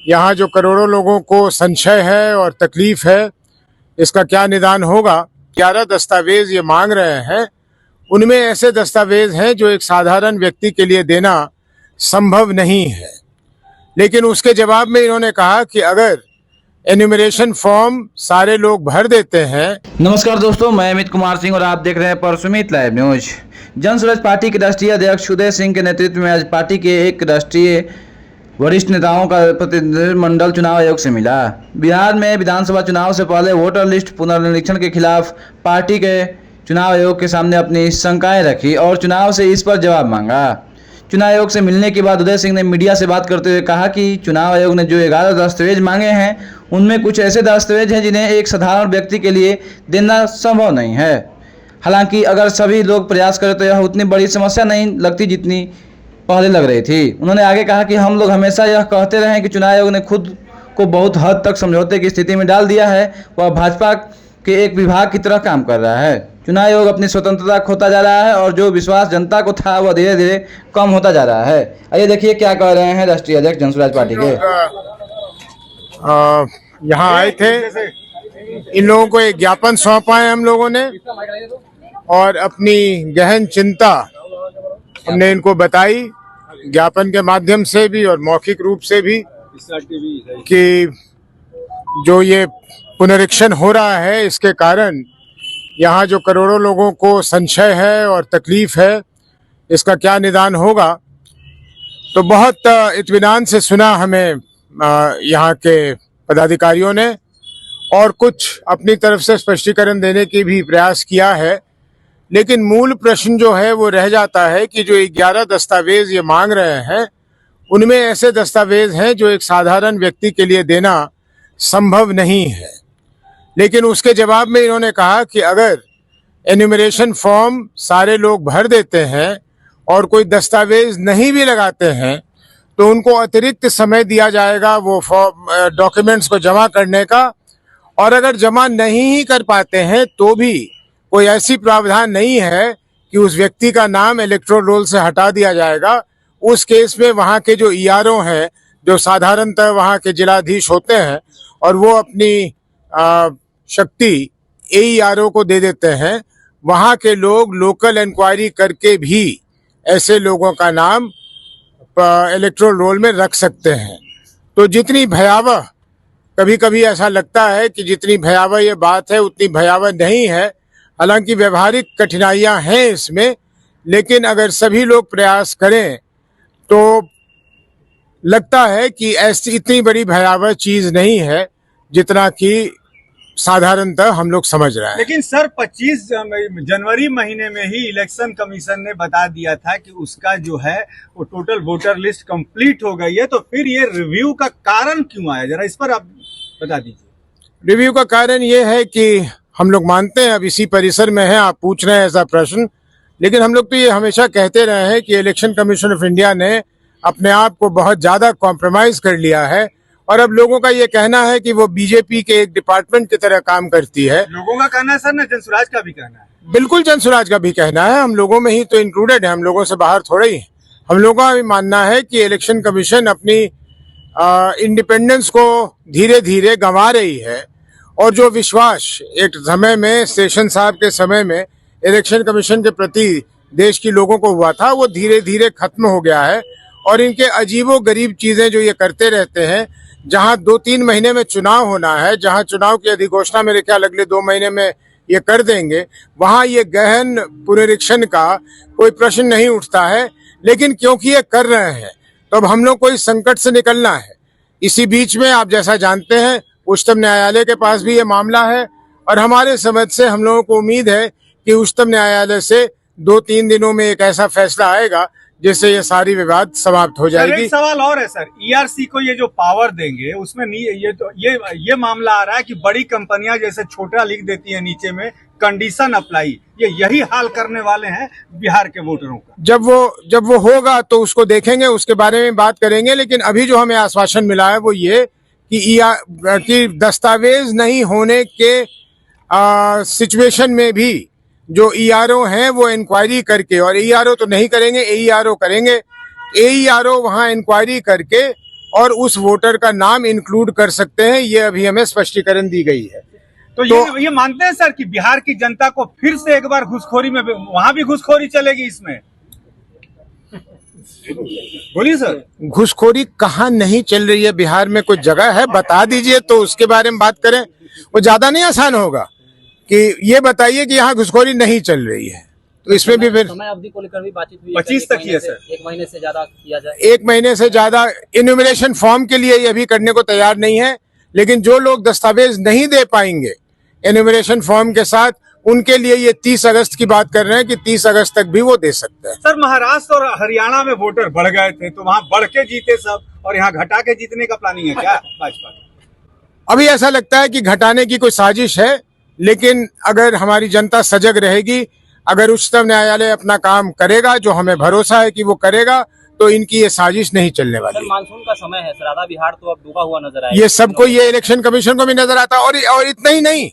यहाँ जो करोड़ों लोगों को संशय है और तकलीफ है, इसका क्या निदान होगा। 11 दस्तावेज ये मांग रहे हैं, उनमें ऐसे दस्तावेज हैं जो एक साधारण व्यक्ति के लिए देना संभव नहीं है। लेकिन उसके जवाब में इन्होंने कहा कि अगर एन्यूमरेशन फॉर्म सारे लोग भर देते हैं। नमस्कार दोस्तों, मैं अमित कुमार सिंह और आप देख रहे हैं परसुमित live news. Jan Suraaj party के राष्ट्रीय अध्यक्ष उदय सिंह के नेतृत्व में आज पार्टी के एक राष्ट्रीय वरिष्ठ नेताओं का प्रतिनिधिमंडल चुनाव आयोग से मिला। बिहार में विधानसभा चुनाव से पहले वोटर लिस्ट पुनर्निरीक्षण के खिलाफ पार्टी के चुनाव आयोग के सामने अपनी शंकाएं रखी और चुनाव से इस पर जवाब मांगा। चुनाव आयोग से मिलने के बाद उदय सिंह ने मीडिया से बात करते हुए कहा कि चुनाव आयोग ने जो 11 दस्तावेज मांगे हैं, उनमें कुछ ऐसे दस्तावेज हैं जिन्हें एक साधारण व्यक्ति के लिए देना संभव नहीं है। हालांकि अगर सभी लोग प्रयास करें तो यह उतनी बड़ी समस्या नहीं लगती जितनी पहले लग रही थी। उन्होंने आगे कहा कि हम लोग हमेशा यह कहते रहे कि चुनाव आयोग ने खुद को बहुत हद तक समझौते की स्थिति में डाल दिया है। वह भाजपा के एक विभाग की तरह काम कर रहा है। चुनाव आयोग अपनी स्वतंत्रता खोता जा रहा है और जो विश्वास जनता को था वह धीरे धीरे कम होता जा रहा है। आइए देखिए क्या कह रहे हैं राष्ट्रीय अध्यक्ष जन सुराज पार्टी के। यहाँ आए थे, इन लोगों को एक ज्ञापन सौंपा है हम लोगों ने और अपनी गहन चिंता हमने इनको बताई, ज्ञापन के माध्यम से भी और मौखिक रूप से भी, कि जो ये पुनरीक्षण हो रहा है इसके कारण यहाँ जो करोड़ों लोगों को संशय है और तकलीफ है, इसका क्या निदान होगा। तो बहुत इत्मीनान से सुना हमें यहाँ के पदाधिकारियों ने और कुछ अपनी तरफ से स्पष्टीकरण देने की भी प्रयास किया है। लेकिन मूल प्रश्न जो है वो रह जाता है कि जो 11 दस्तावेज ये मांग रहे हैं, उनमें ऐसे दस्तावेज हैं जो एक साधारण व्यक्ति के लिए देना संभव नहीं है। लेकिन उसके जवाब में इन्होंने कहा कि अगर एन्यूमरेशन फॉर्म सारे लोग भर देते हैं और कोई दस्तावेज नहीं भी लगाते हैं तो उनको अतिरिक्त समय दिया जाएगा वो फॉर्म डॉक्यूमेंट्स को जमा करने का, और अगर जमा नहीं ही कर पाते हैं तो भी कोई ऐसी प्रावधान नहीं है कि उस व्यक्ति का नाम इलेक्टोरल रोल से हटा दिया जाएगा। उस केस में वहाँ के जो ईआरओ हैं, जो साधारणतः वहाँ के जिलाधीश होते हैं, और वो अपनी शक्ति एईआरओ को दे देते हैं, वहाँ के लोग लोकल इंक्वायरी करके भी ऐसे लोगों का नाम इलेक्टोरल रोल में रख सकते हैं। तो जितनी भयावह, कभी कभी ऐसा लगता है कि जितनी भयावह ये बात है उतनी भयावह नहीं है। हालांकि व्यवहारिक कठिनाइयां हैं इसमें, लेकिन अगर सभी लोग प्रयास करें तो लगता है कि ऐसी इतनी बड़ी भयावह चीज नहीं है जितना कि साधारणतः हम लोग समझ रहे हैं। लेकिन सर 25 जनवरी महीने में ही इलेक्शन कमीशन ने बता दिया था कि उसका जो है वो टोटल वोटर लिस्ट कंप्लीट हो गई है, तो फिर ये रिव्यू का कारण क्यों आया, जरा इस पर आप बता दीजिए। रिव्यू का कारण ये है कि हम लोग मानते हैं, अब इसी परिसर में है, आप पूछ रहे हैं ऐसा प्रश्न, लेकिन हम लोग तो ये हमेशा कहते रहे हैं कि इलेक्शन कमीशन ऑफ इंडिया ने अपने आप को बहुत ज्यादा कॉम्प्रोमाइज कर लिया है और अब लोगों का ये कहना है कि वो बीजेपी के एक डिपार्टमेंट की तरह काम करती है। लोगों का कहना है सर, ना जनसुराज का भी कहना है। बिल्कुल जनसुराज का भी कहना है, हम लोगों में ही तो इंक्लूडेड है, हम लोगों से बाहर थोड़े ही। हम लोगों का भी मानना है कि इलेक्शन कमीशन अपनी इंडिपेंडेंस को धीरे धीरे गंवा रही है और जो विश्वास एक समय में सेशन साहब के समय में इलेक्शन कमीशन के प्रति देश की लोगों को हुआ था, वो धीरे धीरे खत्म हो गया है। और इनके अजीबो गरीब चीजें जो ये करते रहते हैं, जहां 2-3 महीने में चुनाव होना है, जहां चुनाव की अधिघोषणा मेरे ख्याल अगले 2 महीने में ये कर देंगे, वहां ये गहन पुनरीक्षण का कोई प्रश्न नहीं उठता है। लेकिन क्योंकि ये कर रहे हैं तो अब हम लोग को इस संकट से निकलना है। इसी बीच में आप जैसा जानते हैं उच्चतम न्यायालय के पास भी ये मामला है और हमारे समझ से हम लोगों को उम्मीद है कि उच्चतम न्यायालय से 2-3 दिनों में एक ऐसा फैसला आएगा जिससे ये सारी विवाद समाप्त हो जाएगी। एक सवाल और है सर, ईआरसी को ये जो पावर देंगे उसमें ये मामला आ रहा है कि बड़ी कंपनियां जैसे छोटा लिख देती है नीचे में कंडीशन अप्लाई, ये यही हाल करने वाले हैं बिहार के वोटरों का। जब वो होगा तो उसको देखेंगे, उसके बारे में बात करेंगे। लेकिन अभी जो हमें आश्वासन मिला है वो ये कि दस्तावेज नहीं होने के सिचुएशन में भी जो ईआरओ हैं वो इंक्वायरी करके, और ईआरओ तो नहीं करेंगे, एईआरओ करेंगे, एईआरओ वहां इंक्वायरी करके और उस वोटर का नाम इंक्लूड कर सकते हैं, ये अभी हमें स्पष्टीकरण दी गई है। तो ये मानते हैं सर कि बिहार की जनता को फिर से एक बार घुसखोरी में, वहां भी घुसखोरी चलेगी इसमें? बोलिए सर। घुसखोरी कहाँ नहीं चल रही है? बिहार में कोई जगह है बता दीजिए तो उसके बारे में बात करें। वो ज्यादा नहीं आसान होगा कि ये बताइए कि यहाँ घुसखोरी नहीं चल रही है, तो इसमें भी फिर समय अवधि को लेकर भी बातचीत हुई 25 तक ही है सर। 1 महीने से ज्यादा किया जाए। 1 महीने से ज्यादा इन्यूमरेशन फॉर्म के लिए ये अभी करने को तैयार नहीं है, लेकिन जो लोग दस्तावेज नहीं दे पाएंगे इन्यूमरेशन फॉर्म के साथ, उनके लिए ये 30 अगस्त की बात कर रहे हैं कि 30 अगस्त तक भी वो दे सकते हैं। सर महाराष्ट्र और हरियाणा में वोटर बढ़ गए थे, तो वहां बढ़ के जीते सब, और यहाँ घटा के जीतने का प्लानिंग है क्या भाजपा? अभी ऐसा लगता है कि घटाने की कोई साजिश है, लेकिन अगर हमारी जनता सजग रहेगी, अगर उच्चतम न्यायालय अपना काम करेगा, जो हमें भरोसा है कि वो करेगा, तो इनकी ये साजिश नहीं चलने सर वाली। मानसून का समय है सर, आधा बिहार तो अब डूबा हुआ नजर आया। ये सबको, ये इलेक्शन कमीशन को भी नजर आता है। और इतना ही नहीं,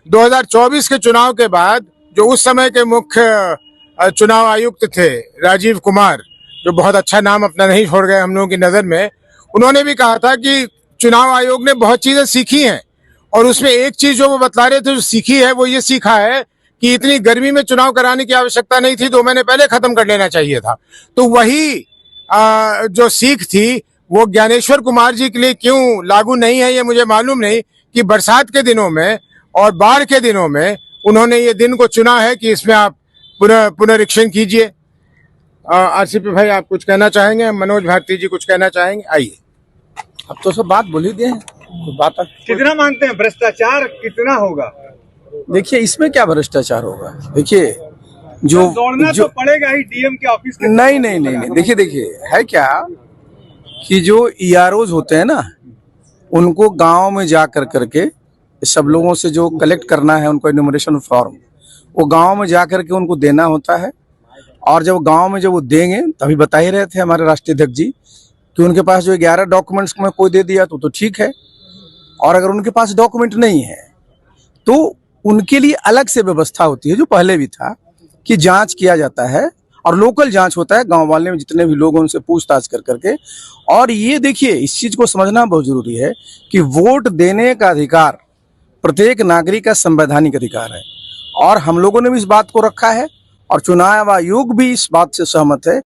2024 के चुनाव के बाद जो उस समय के मुख्य चुनाव आयुक्त थे राजीव कुमार, जो बहुत अच्छा नाम अपना नहीं छोड़ गए हम लोगों की नजर में, उन्होंने भी कहा था कि चुनाव आयोग ने बहुत चीजें सीखी हैं, और उसमें एक चीज जो वो बतला रहे थे जो सीखी है, वो ये सीखा है कि इतनी गर्मी में चुनाव कराने की आवश्यकता नहीं थी, 2 महीने पहले खत्म कर लेना चाहिए था। तो वही जो सीख थी वो ज्ञानेश्वर कुमार जी के लिए क्यों लागू नहीं है, ये मुझे मालूम नहीं, कि बरसात के दिनों में और बाढ़ के दिनों में उन्होंने ये दिन को चुना है कि इसमें आप पुनरीक्षण कीजिए। आरसीपी भाई, आप कुछ कहना चाहेंगे? मनोज भारती जी कुछ कहना चाहेंगे? आइए। अब तो सब बात बोल ही दिए हैं, बात कितना मानते हैं भ्रष्टाचार कितना होगा? देखिए इसमें क्या भ्रष्टाचार होगा? देखिए दौड़ना तो पड़ेगा ही डीएम के ऑफिस के। नहीं, देखिए है क्या कि जो EROs होते हैं ना, उनको गांव में जा करके सब लोगों से जो कलेक्ट करना है उनको इन्यूमरेशन फॉर्म, वो गांव में जा करके उनको देना होता है। और जब गांव में जब वो देंगे, तभी बता ही रहे थे हमारे राष्ट्रीय अध्यक्ष जी कि उनके पास जो 11 डॉक्यूमेंट्स में कोई दे दिया तो ठीक है, और अगर उनके पास डॉक्यूमेंट नहीं है तो उनके लिए अलग से व्यवस्था होती है, जो पहले भी था कि जांच किया जाता है और लोकल जांच होता है, गांव वाले में जितने भी लोग उनसे पूछताछ करके। और ये देखिए, इस चीज को समझना बहुत जरूरी है कि वोट देने का अधिकार प्रत्येक नागरिक का संवैधानिक अधिकार है, और हम लोगों ने भी इस बात को रखा है, और चुनाव आयोग भी इस बात से सहमत है